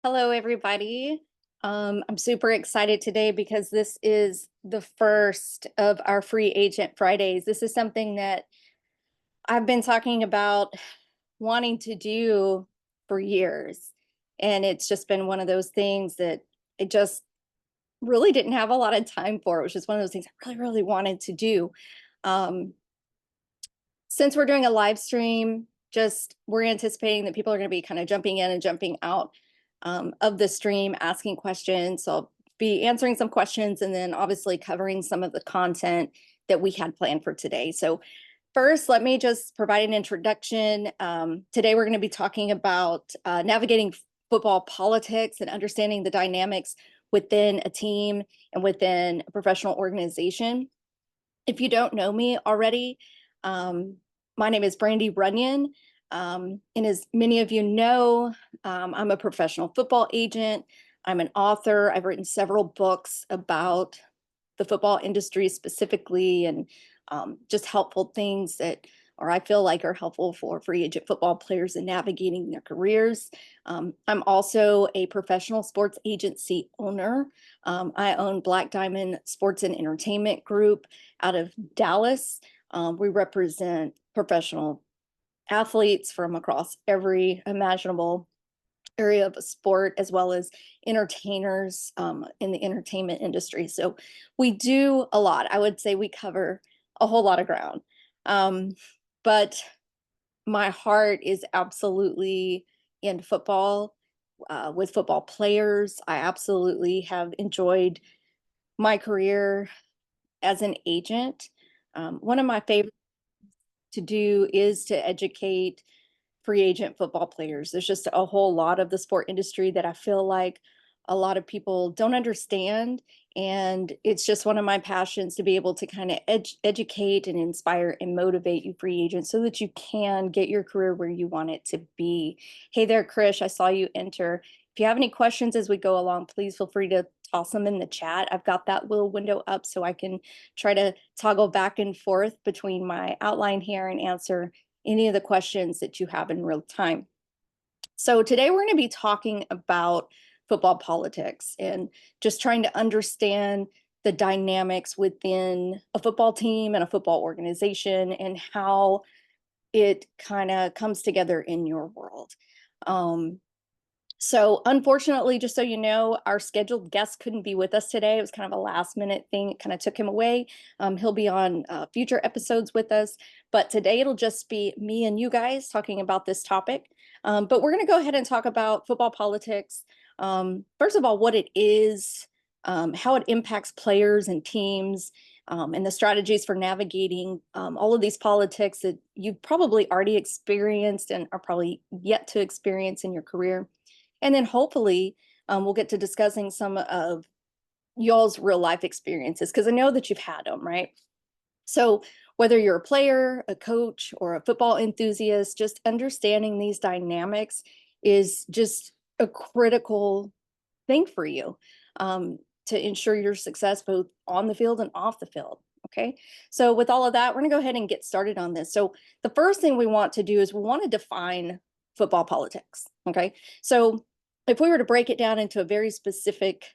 Hello, everybody. I'm super excited today because this is the first of our Free Agent Fridays. This is something that I've been talking about wanting to do for years. And it's just been one of those things that I just really didn't have a lot of time for. It was just one of those things I really, really wanted to do. Um, since we're doing a live stream, just we're anticipating that people are going to be kind of jumping in and jumping out of the stream, asking questions. So I'll be answering some questions and then obviously covering some of the content that we had planned for today. So first, let me just provide an introduction. Today, we're going to be talking about navigating football politics and understanding the dynamics within a team and within a professional organization. If you don't know me already, um, my name is Brandy Runyan. And as many of you know, I'm a professional football agent. I'm an author. I've written several books about the football industry specifically and just helpful things that, or I feel like are helpful for free agent football players in navigating their careers. I'm also a professional sports agency owner. I own Black Diamond Sports and Entertainment Group out of Dallas. We represent professional athletes from across every imaginable area of a sport, as well as entertainers in the entertainment industry. So we do a lot. I would say we cover a whole lot of ground. Um, but my heart is absolutely in football, with football players. I absolutely have enjoyed my career as an agent. One of my favorite to do is to educate free agent football players. There's just a whole lot of the sport industry that I feel like a lot of people don't understand. And it's just one of my passions to be able to kind of educate and inspire and motivate you free agents so that you can get your career where you want it to be. Hey there, Krish, I saw you enter. If you have any questions as we go along, please feel free to toss them in the chat. I've got that little window up so I can try to toggle back and forth between my outline here and answer any of the questions that you have in real time. So today we're going to be talking about football politics and just trying to understand the dynamics within a football team and a football organization and how it kind of comes together in your world. Um, so unfortunately, just so you know, our scheduled guest couldn't be with us today. It was kind of a last minute thing. It kind of took him away. He'll be on future episodes with us, but today it'll just be me and you guys talking about this topic. But we're going to go ahead and talk about football politics. First of all, what it is, how it impacts players and teams, and the strategies for navigating all of these politics that you've probably already experienced and are probably yet to experience in your career. And then hopefully we'll get to discussing some of y'all's real life experiences because I know that you've had them, right? So whether you're a player, a coach, or a football enthusiast, just understanding these dynamics is just a critical thing for you to ensure your success both on the field and off the field. Okay, so with all of that, we're gonna go ahead and get started on this. So the first thing we want to do is we want to define football politics. Okay, so if we were to break it down into a very specific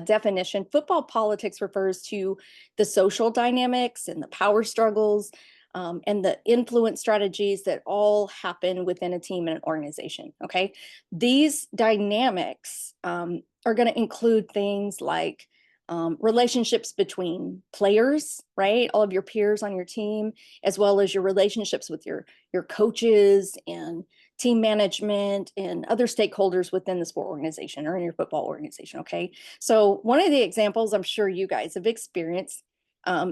definition, football politics refers to the social dynamics and the power struggles and the influence strategies that all happen within a team and an organization. Okay, these dynamics are going to include things like relationships between players, right? All of your peers on your team, as well as your relationships with your coaches and team management and other stakeholders within the sport organization or in your football organization. Okay, so one of the examples I'm sure you guys have experienced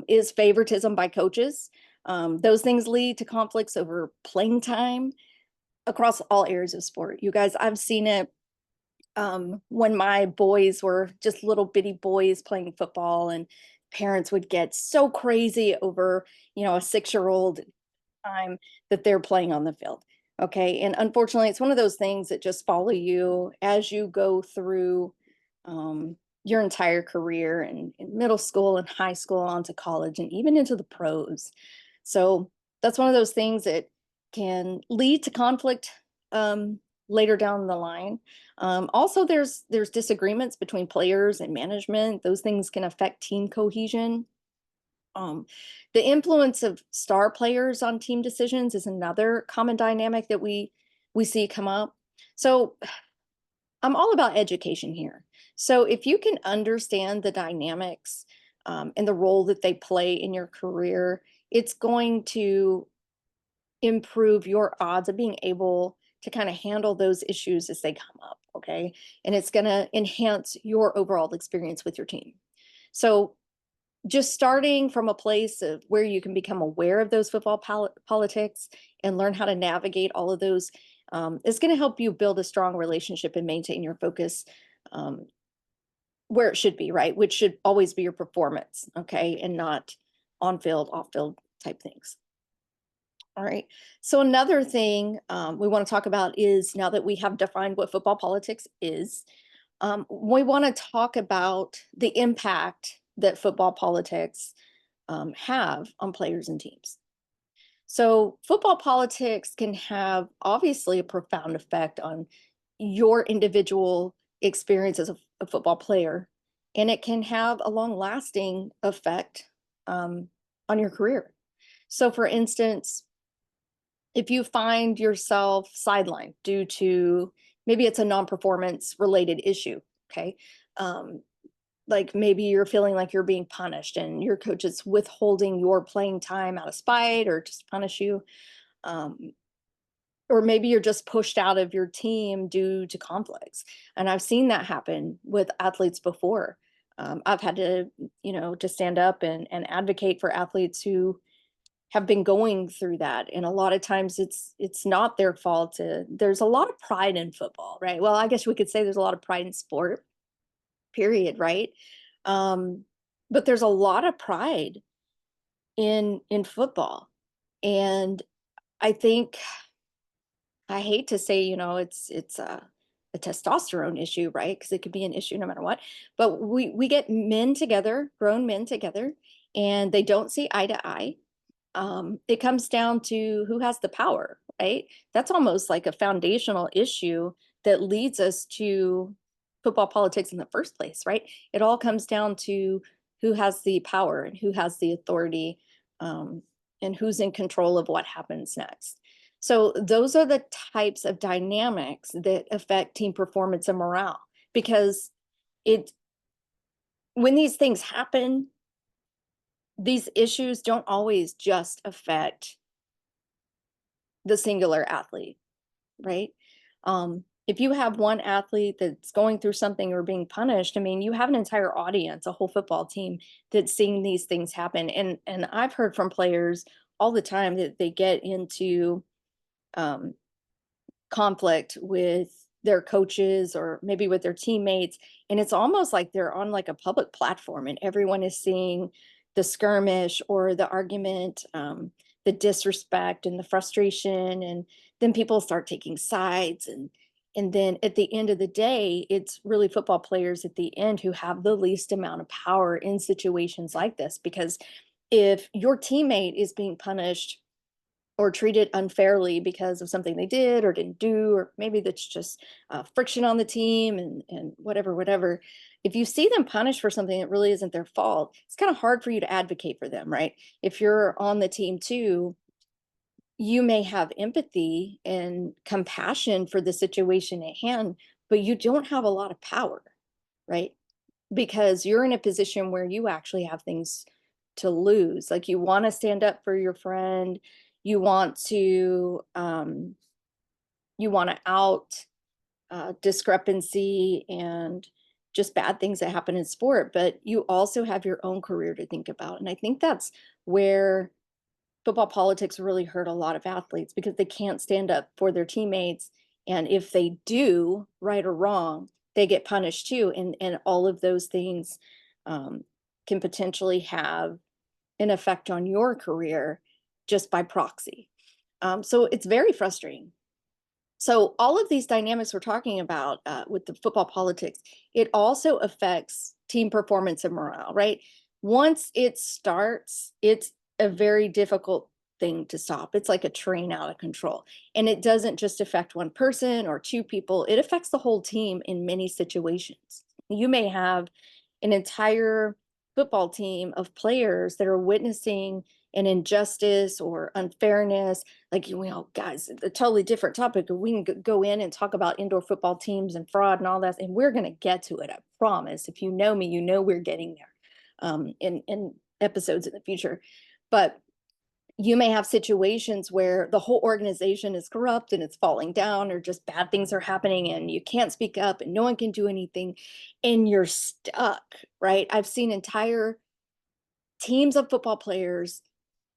is favoritism by coaches. Those things lead to conflicts over playing time across all areas of sport. You guys, I've seen it when my boys were just little bitty boys playing football, and parents would get so crazy over, a 6-year-old time that they're playing on the field. Okay. And unfortunately, it's one of those things that just follow you as you go through your entire career and in middle school and high school onto college and even into the pros. So that's one of those things that can lead to conflict later down the line. Also, there's disagreements between players and management. Those things can affect team cohesion. Um, the influence of star players on team decisions is another common dynamic that we see come up. So I'm all about education here. So if you can understand the dynamics and the role that they play in your career, it's going to improve your odds of being able to kind of handle those issues as they come up. Okay. And it's going to enhance your overall experience with your team. So just starting from a place of where you can become aware of those football politics and learn how to navigate all of those is going to help you build a strong relationship and maintain your focus um, where it should be, right? Which should always be your performance, okay, and not on field, off field type things. All right. So another thing we want to talk about is, now that we have defined what football politics is, we want to talk about the impact that football politics have on players and teams. So, football politics can have obviously a profound effect on your individual experience as a football player, and it can have a long lasting effect on your career. So, for instance, if you find yourself sidelined due to, maybe it's a non-performance related issue, okay? Um, like maybe you're feeling like you're being punished and your coach is withholding your playing time out of spite or just punish you. Um, or maybe you're just pushed out of your team due to conflicts. And I've seen that happen with athletes before. I've had to, to stand up and advocate for athletes who have been going through that, and a lot of times it's not their fault. There's a lot of pride in football, right? Well, I guess we could say there's a lot of pride in sport, period, right? um but there's a lot of pride in football, and I think, I hate to say, it's a testosterone issue, right? Because it could be an issue no matter what. But we get men together, grown men together, and they don't see eye to eye. It comes down to who has the power, right? That's almost like a foundational issue that leads us to football politics in the first place, right? It all comes down to who has the power and who has the authority, um, and who's in control of what happens next. So those are the types of dynamics that affect team performance and morale, because it when these things happen, these issues don't always just affect the singular athlete, right? If you have one athlete that's going through something or being punished, I mean, you have an entire audience, a whole football team that's seeing these things happen. And I've heard from players all the time that they get into um, conflict with their coaches or maybe with their teammates, and it's almost like they're on like a public platform and everyone is seeing the skirmish or the argument, the disrespect and the frustration, and then people start taking sides, and then at the end of the day, it's really football players at the end who have the least amount of power in situations like this, because if your teammate is being punished or treated unfairly because of something they did or didn't do, or maybe that's just friction on the team and whatever. If you see them punished for something that really isn't their fault, it's kind of hard for you to advocate for them, right? If you're on the team too, you may have empathy and compassion for the situation at hand, but you don't have a lot of power, right? Because you're in a position where you actually have things to lose. Like, you want to stand up for your friend, you want to out discrepancy and just bad things that happen in sport, but you also have your own career to think about. And I think that's where football politics really hurt a lot of athletes, because they can't stand up for their teammates. And if they do, right or wrong, they get punished too. And all of those things um, can potentially have an effect on your career just by proxy. So it's very frustrating. So all of these dynamics we're talking about with the football politics, it also affects team performance and morale, right? Once it starts, it's a very difficult thing to stop. It's like a train out of control. And it doesn't just affect one person or two people, it affects the whole team in many situations. You may have an entire football team of players that are witnessing an injustice or unfairness. Like, you know, guys, a totally different topic. We can go in and talk about indoor football teams and fraud and all that, and we're going to get to it. I promise. If you know me, you know we're getting there in episodes in the future. But you may have situations where the whole organization is corrupt and it's falling down, or just bad things are happening and you can't speak up and no one can do anything and you're stuck, right? I've seen entire teams of football players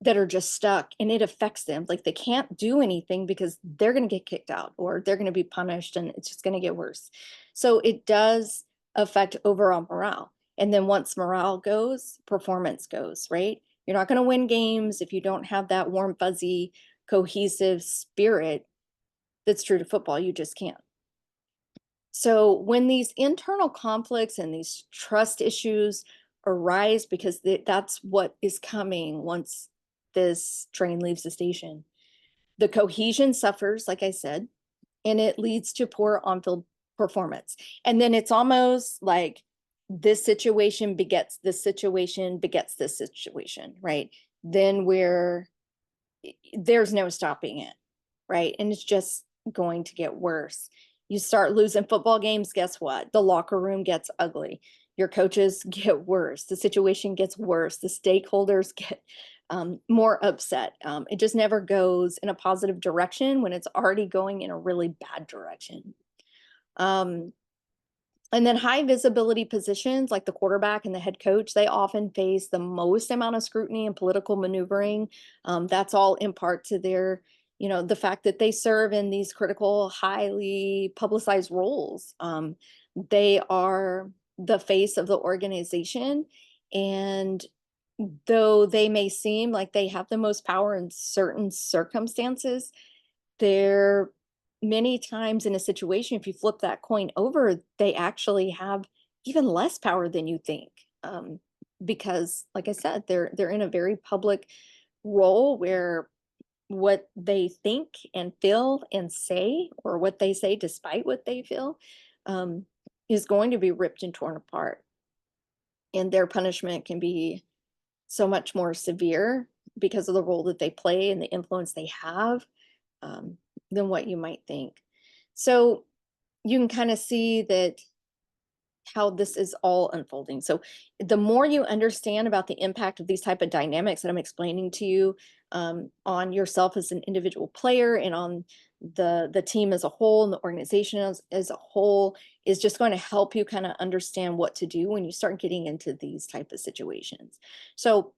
that are just stuck, and it affects them. Like, they can't do anything because they're going to get kicked out or they're going to be punished, and it's just going to get worse. So it does affect overall morale. And then once morale goes, performance goes, right? You're not going to win games if you don't have that warm, fuzzy, cohesive spirit that's true to football. You just can't. So when these internal conflicts and these trust issues arise, because that's what is coming once this train leaves the station, the cohesion suffers, like I said, and it leads to poor on-field performance. And then it's almost like this situation begets this situation begets this situation, right? Then there's no stopping it, right? And it's just going to get worse. You start losing football games, guess what? The locker room gets ugly. Your coaches get worse. The situation gets worse. The stakeholders get more upset. It just never goes in a positive direction when it's already going in a really bad direction. And then high visibility positions like the quarterback and the head coach, they often face the most amount of scrutiny and political maneuvering. That's all in part to their, the fact that they serve in these critical, highly publicized roles. They are the face of the organization. And though they may seem like they have the most power in certain circumstances, they're many times in a situation, if you flip that coin over, they actually have even less power than you think. Because, like I said, they're in a very public role where what they think and feel and say, or what they say despite what they feel, is going to be ripped and torn apart. And their punishment can be so much more severe because of the role that they play and the influence they have, um, than what you might think. So you can kind of see that how this is all unfolding. So the more you understand about the impact of these type of dynamics that I'm explaining to you, on yourself as an individual player and on the team as a whole and the organization as a whole, is just going to help you kind of understand what to do when you start getting into these type of situations. So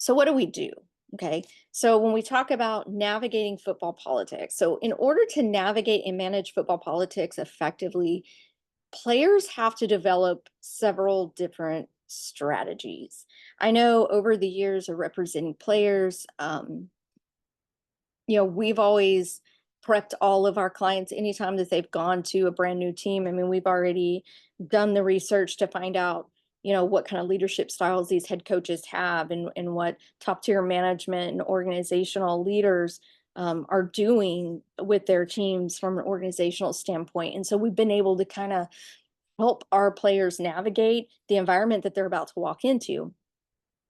what do we do? Okay. So when we talk about navigating football politics, so in order to navigate and manage football politics effectively, players have to develop several different strategies. I know over the years of representing players, we've always prepped all of our clients anytime that they've gone to a brand new team. I mean, we've already done the research to find out, what kind of leadership styles these head coaches have, and what top tier management and organizational leaders are doing with their teams from an organizational standpoint. And so we've been able to kind of help our players navigate the environment that they're about to walk into.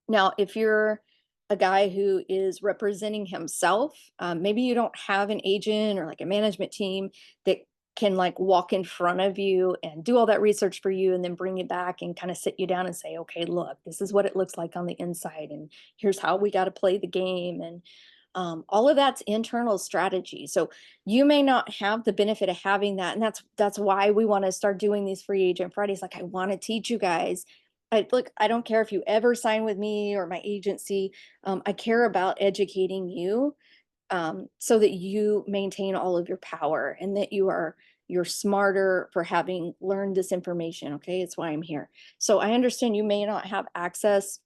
Now, if you're a guy who is representing himself, maybe you don't have an agent or like a management team that can like walk in front of you and do all that research for you and then bring you back and kind of sit you down and say, okay, look, this is what it looks like on the inside, and here's how we got to play the game. And all of that's internal strategy. So you may not have the benefit of having that. And that's why we want to start doing these free agent Fridays. Like, I want to teach you guys. I don't care if you ever sign with me or my agency. I care about educating you, so that you maintain all of your power and that you're smarter for having learned this information. Okay. It's why I'm here. So I understand you may not have access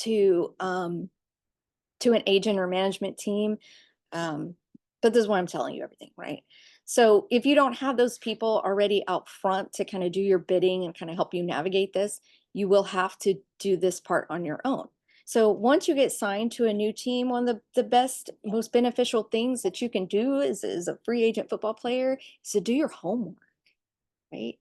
to, to an agent or management team. But this is why I'm telling you everything, right? So if you don't have those people already out front to kind of do your bidding and kind of help you navigate this, you will have to do this part on your own. So once you get signed to a new team, one of the best, most beneficial things that you can do as a free agent football player is to do your homework, right?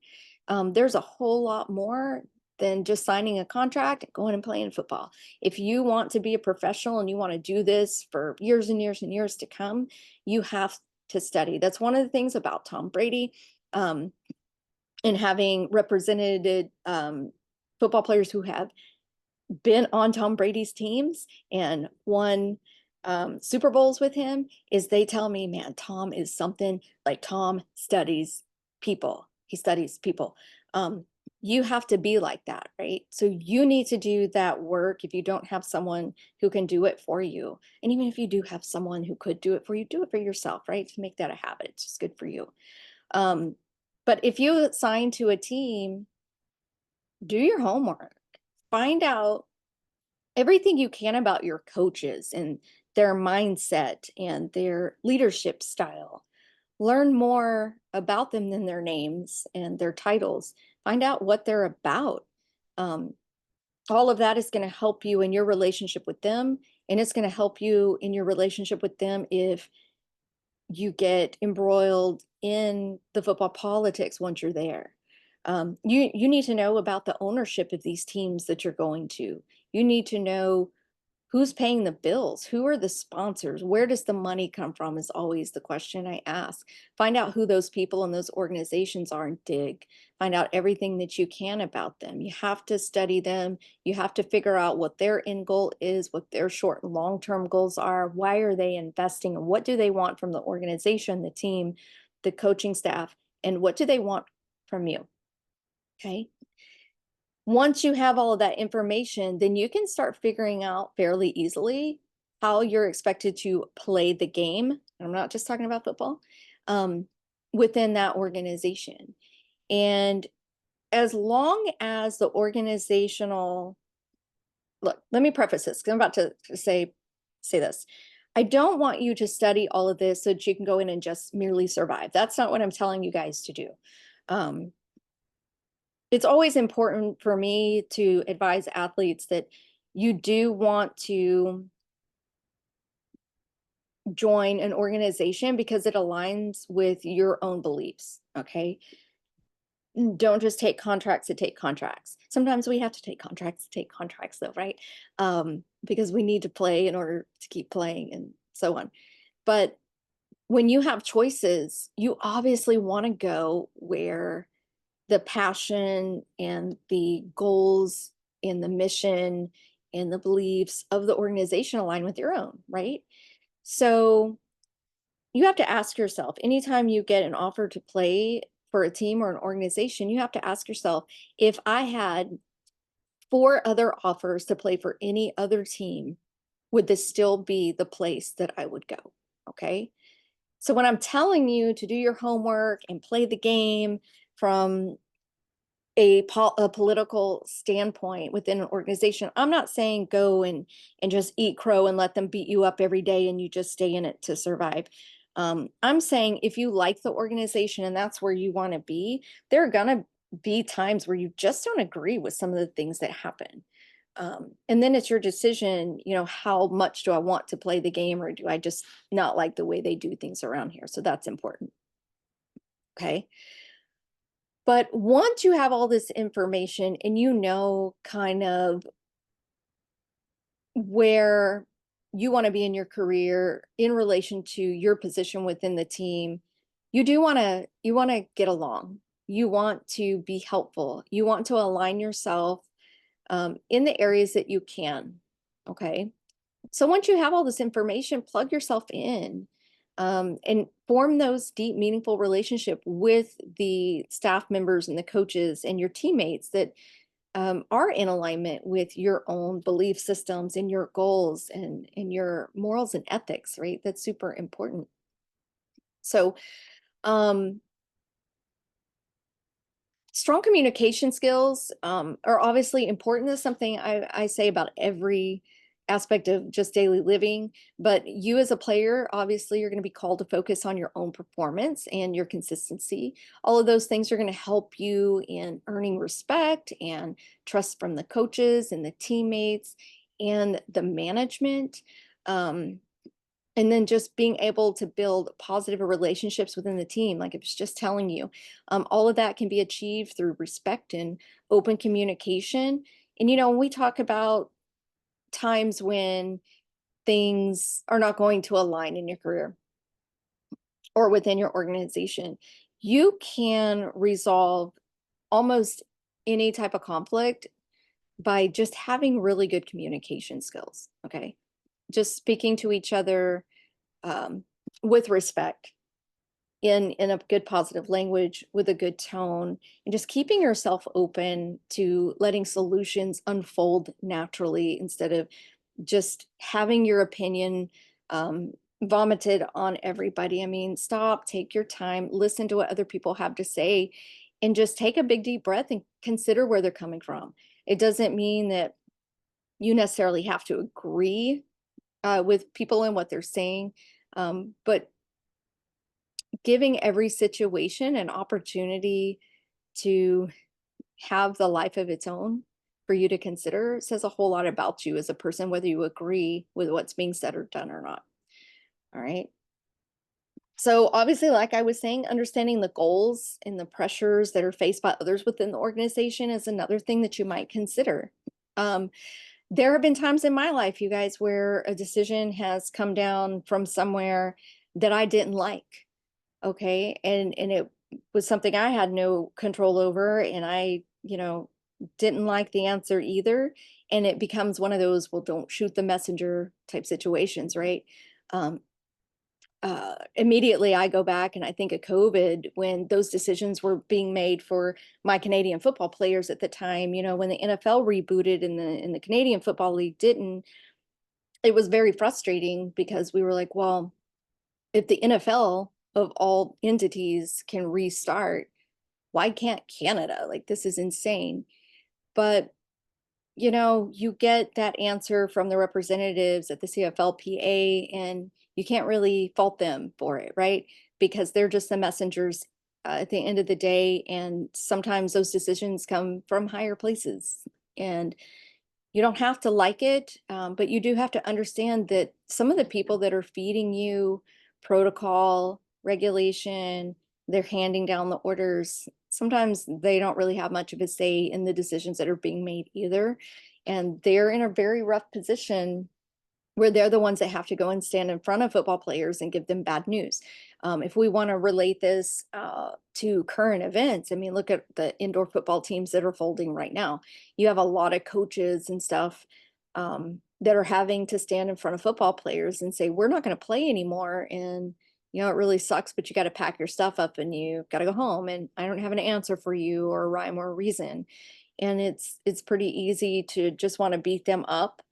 There's a whole lot more than just signing a contract and going and playing football. If you want to be a professional and you want to do this for years and years and years to come, you have to study. That's one of the things about Tom Brady, and having represented football players who have been on Tom Brady's teams and won Super Bowls with him, is they tell me, man, Tom is something, like Tom studies people. He studies people. You have to be like that, right? So you need to do that work if you don't have someone who can do it for you. And even if you do have someone who could do it for you, do it for yourself, right? To make that a habit. It's just good for you. But if you sign to a team, do your homework. Find out everything you can about your coaches and their mindset and their leadership style. Learn more about them than their names and their titles. Find out what they're about. Um, all of that is going to help you in your relationship with them, and it's going to help you in your relationship with them if you get embroiled in the football politics once you're there. You need to know about the ownership of these teams that you're going to. You need to know who's paying the bills, who are the sponsors, where does the money come from is always the question I ask. Find out who those people and those organizations are and dig. Find out everything that you can about them. You have to study them. You have to figure out what their end goal is, what their short and long-term goals are, why are they investing, and what do they want from the organization, the team, the coaching staff, and what do they want from you. Okay. Once you have all of that information, then you can start figuring out fairly easily how you're expected to play the game. I'm not just talking about football, within that organization. And as long as the organizational, look, let me preface this because I'm about to say this. I don't want you to study all of this so that you can go in and just merely survive. That's not what I'm telling you guys to do. It's always important for me to advise athletes that you do want to join an organization because it aligns with your own beliefs. Okay. Don't just take contracts to take contracts. Sometimes we have to take contracts though, right? Because we need to play in order to keep playing and so on. But when you have choices, you obviously want to go where the passion and the goals and the mission and the beliefs of the organization align with your own, right? So you have to ask yourself, anytime you get an offer to play for a team or an organization, you have to ask yourself, if I had 4 other offers to play for any other team, would this still be the place that I would go? Okay. So when I'm telling you to do your homework and play the game from a political standpoint within an organization, I'm not saying go and just eat crow and let them beat you up every day and you just stay in it to survive. I'm saying if you like the organization and that's where you want to be, there are gonna be times where you just don't agree with some of the things that happen. And then it's your decision, how much do I want to play the game, or do I just not like the way they do things around here? So that's important. Okay. But once you have all this information and you know kind of where you want to be in your career in relation to your position within the team, you want to get along. You want to be helpful. You want to align yourself in the areas that you can. Okay. So once you have all this information, plug yourself in, and form those deep, meaningful relationship with the staff members and the coaches and your teammates that are in alignment with your own belief systems and your goals and your morals and ethics, right? That's super important. So, um, strong communication skills are obviously important. This is something I say about every aspect of just daily living. But you as a player, obviously, you're going to be called to focus on your own performance and your consistency. All of those things are going to help you in earning respect and trust from the coaches and the teammates. and the management. Um, and then just being able to build positive relationships within the team, like I was just telling you, all of that can be achieved through respect and open communication. And, when we talk about times when things are not going to align in your career or within your organization, you can resolve almost any type of conflict by just having really good communication skills. Okay. Just speaking to each other um, with respect in a good positive language with a good tone, and just keeping yourself open to letting solutions unfold naturally instead of just having your opinion um, vomited on everybody. I mean, stop, take your time, listen to what other people have to say, and just take a big deep breath and consider where they're coming from. It doesn't mean that you necessarily have to agree with people and what they're saying, but giving every situation an opportunity to have the life of its own for you to consider says a whole lot about you as a person, whether you agree with what's being said or done or not. All right. So, obviously, like I was saying, understanding the goals and the pressures that are faced by others within the organization is another thing that you might consider. Um, there have been times in my life, you guys, where a decision has come down from somewhere that I didn't like. Okay. And it was something I had no control over. And I, didn't like the answer either. And it becomes one of those, well, don't shoot the messenger type situations, right? Um, Immediately I go back and I think of COVID when those decisions were being made for my Canadian football players at the time, when the NFL rebooted and the Canadian Football League didn't. It was very frustrating because we were like, well, if the NFL of all entities can restart, why can't Canada? Like, this is insane. But, you get that answer from the representatives at the CFLPA, and you can't really fault them for it, right? Because they're just the messengers at the end of the day. And sometimes those decisions come from higher places. And you don't have to like it, but you do have to understand that some of the people that are feeding you protocol, regulation, they're handing down the orders. Sometimes they don't really have much of a say in the decisions that are being made either. And they're in a very rough position where they're the ones that have to go and stand in front of football players and give them bad news. If we want to relate this to current events, I mean, look at the indoor football teams that are folding right now. You have a lot of coaches and stuff that are having to stand in front of football players and say, we're not going to play anymore. And, it really sucks, but you got to pack your stuff up and you got to go home. And I don't have an answer for you or a rhyme or a reason. And it's pretty easy to just want to beat them up.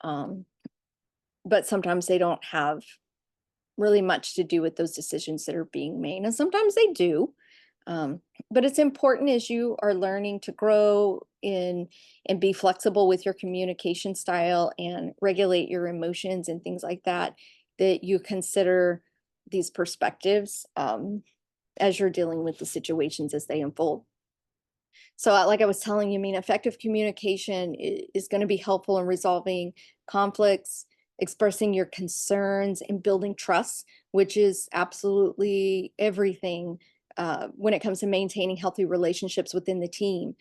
Um, but sometimes they don't have really much to do with those decisions that are being made. And sometimes they do. Um, but it's important as you are learning to grow in and be flexible with your communication style and regulate your emotions and things like that, that you consider these perspectives as you're dealing with the situations as they unfold. So, like I was telling you, I mean, effective communication is going to be helpful in resolving conflicts, expressing your concerns, and building trust, which is absolutely everything when it comes to maintaining healthy relationships within the team.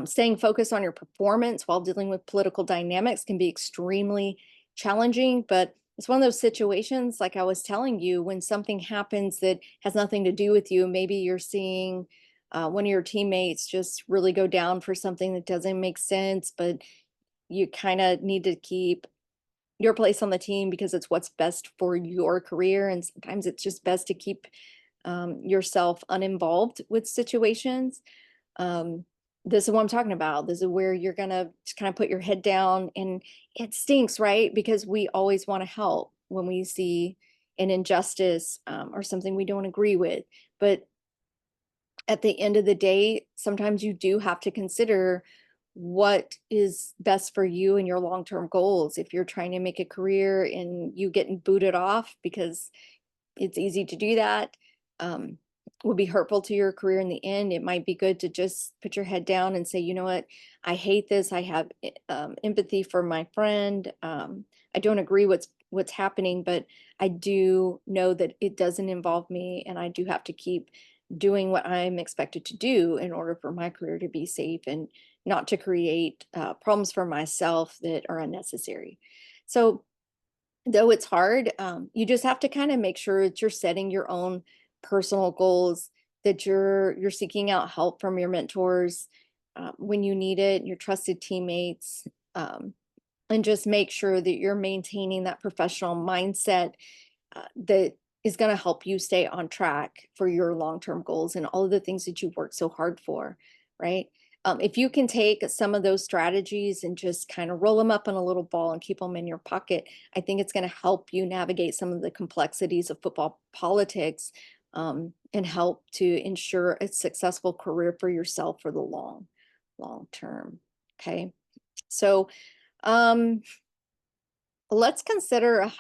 Staying focused on your performance while dealing with political dynamics can be extremely challenging, but it's one of those situations, like I was telling you, when something happens that has nothing to do with you. Maybe you're seeing one of your teammates just really go down for something that doesn't make sense, but you kind of need to keep your place on the team because it's what's best for your career. And sometimes it's just best to keep yourself uninvolved with situations. Um, this is what I'm talking about. This is where you're going to kind of put your head down, and it stinks, right? Because we always want to help when we see an injustice or something we don't agree with. But at the end of the day, sometimes you do have to consider what is best for you and your long-term goals. If you're trying to make a career and you getting booted off because it's easy to do that, um, will be hurtful to your career in the end. It might be good to just put your head down and say, you know what, I hate this. I have empathy for my friend. I don't agree what's happening, but I do know that it doesn't involve me, and I do have to keep doing what I'm expected to do in order for my career to be safe and not to create problems for myself that are unnecessary. So though it's hard, you just have to kind of make sure that you're setting your own personal goals, that you're seeking out help from your mentors when you need it, your trusted teammates, and just make sure that you're maintaining that professional mindset that is going to help you stay on track for your long-term goals and all of the things that you've worked so hard for, right? If you can take some of those strategies and just kind of roll them up in a little ball and keep them in your pocket, I think it's going to help you navigate some of the complexities of football politics, and help to ensure a successful career for yourself for the long term. Okay. So, um, let's consider a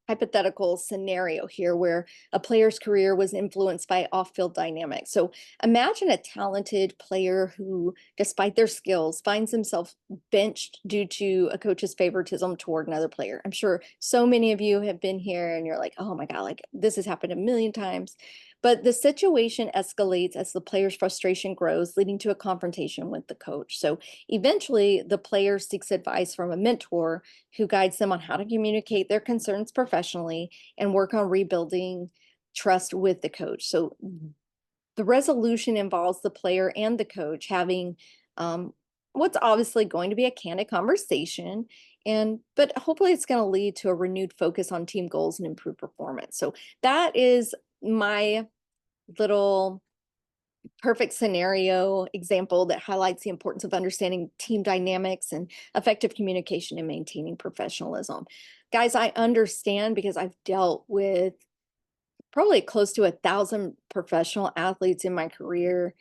hypothetical scenario here where a player's career was influenced by off-field dynamics. So imagine a talented player who, despite their skills, finds himself benched due to a coach's favoritism toward another player. I'm sure so many of you have been here and you're like, oh my God, like this has happened a million times. But the situation escalates as the player's frustration grows, leading to a confrontation with the coach. So eventually, the player seeks advice from a mentor who guides them on how to communicate their concerns professionally and work on rebuilding trust with the coach. So the resolution involves the player and the coach having what's obviously going to be a candid conversation, and but hopefully it's going to lead to a renewed focus on team goals and improved performance. So that is my little perfect scenario example that highlights the importance of understanding team dynamics and effective communication and maintaining professionalism. Guys, I understand because I've dealt with probably close to 1,000 professional athletes in my career.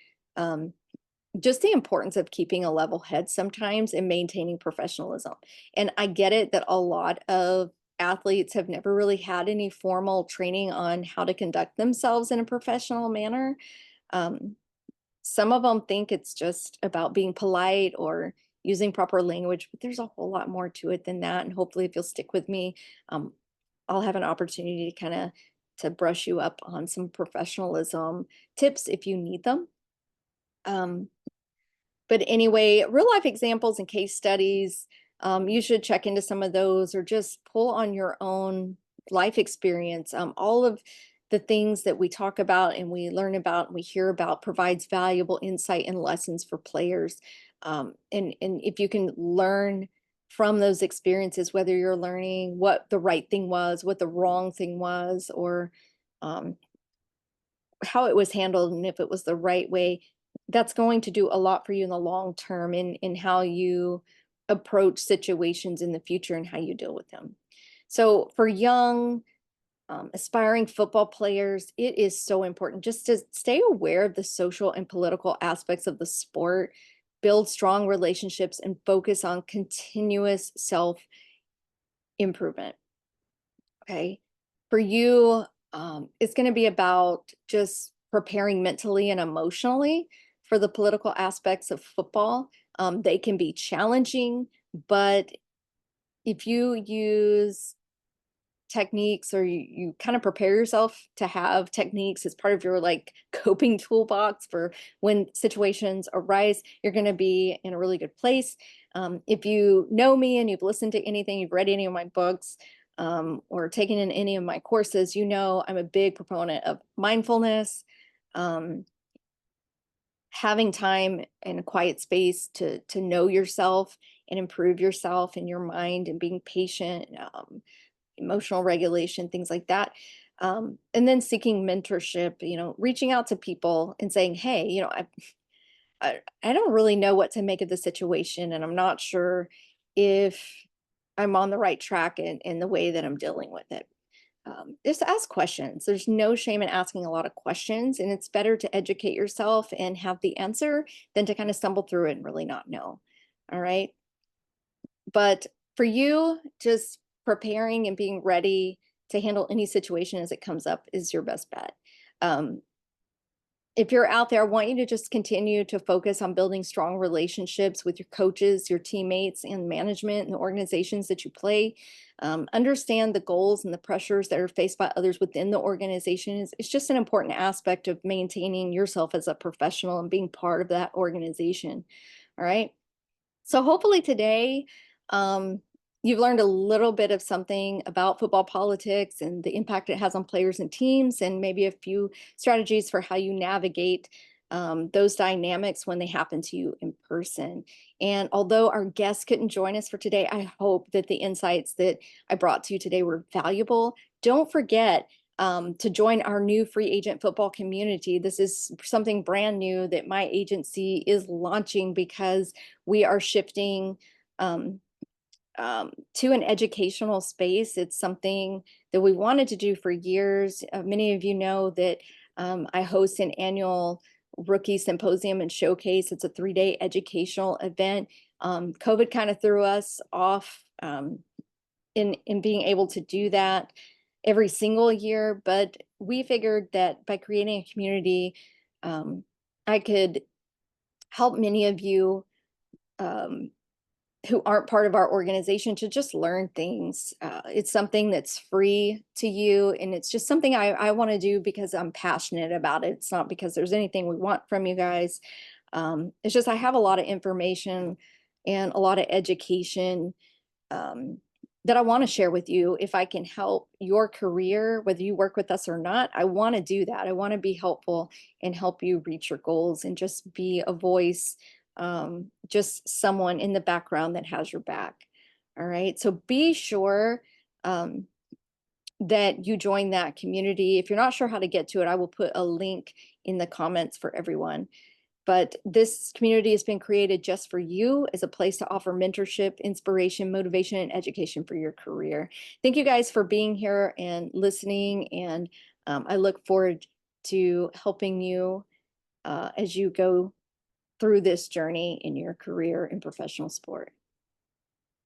Just the importance of keeping a level head sometimes and maintaining professionalism. And I get it that a lot of athletes have never really had any formal training on how to conduct themselves in a professional manner. Um, some of them think it's just about being polite or using proper language, but there's a whole lot more to it than that. And hopefully, if you'll stick with me, um, I'll have an opportunity to kind of to brush you up on some professionalism tips if you need them. Um, but anyway, real life examples and case studies, you should check into some of those or just pull on your own life experience. All of the things that we talk about and we learn about and we hear about provides valuable insight and lessons for players. And if you can learn from those experiences, whether you're learning what the right thing was, what the wrong thing was, or um, how it was handled and if it was the right way, that's going to do a lot for you in the long term in how you approach situations in the future and how you deal with them. So for young aspiring football players, it is so important just to stay aware of the social and political aspects of the sport, build strong relationships, and focus on continuous self improvement. Okay. For you, it's going to be about just preparing mentally and emotionally for the political aspects of football. They can be challenging, but if you use techniques or you kind of prepare yourself to have techniques as part of your like coping toolbox for when situations arise, you're going to be in a really good place. If you know me and you've listened to anything, you've read any of my books, or taken in any of my courses, you know I'm a big proponent of mindfulness, um, having time and a quiet space to know yourself and improve yourself and your mind, and being patient, emotional regulation, things like that. And then seeking mentorship, reaching out to people and saying, hey, I don't really know what to make of the situation, and I'm not sure if I'm on the right track in the way that I'm dealing with it. Just ask questions. There's no shame in asking a lot of questions, and it's better to educate yourself and have the answer than to kind of stumble through it and really not know. All right. But for you, just preparing and being ready to handle any situation as it comes up is your best bet. Um, if you're out there, I want you to just continue to focus on building strong relationships with your coaches, your teammates, and management and the organizations that you play. Understand the goals and the pressures that are faced by others within the organization. It's just an important aspect of maintaining yourself as a professional and being part of that organization. All right. So hopefully today, you've learned a little bit of something about football politics and the impact it has on players and teams, and maybe a few strategies for how you navigate those dynamics when they happen to you in person. And although our guests couldn't join us for today, I hope that the insights that I brought to you today were valuable. Don't forget to join our new free agent football community. This is something brand new that my agency is launching because we are shifting to an educational space. It's something that we wanted to do for years. Many of you know that I host an annual rookie symposium and showcase. It's a 3-day educational event. COVID kind of threw us off in being able to do that every single year, but we figured that by creating a community, I could help many of you who aren't part of our organization to just learn things. It's something that's free to you, and it's just something I want to do because I'm passionate about it. It's not because there's anything we want from you guys. It's just I have a lot of information and a lot of education that I want to share with you. If I can help your career, whether you work with us or not, I want to do that. I want to be helpful and help you reach your goals and just be a voice, just someone in the background that has your back. All right. So be sure that you join that community. If you're not sure how to get to it, I will put a link in the comments for everyone. But this community has been created just for you as a place to offer mentorship, inspiration, motivation, and education for your career. Thank you guys for being here and listening. And I look forward to helping you as you go through this journey in your career in professional sport.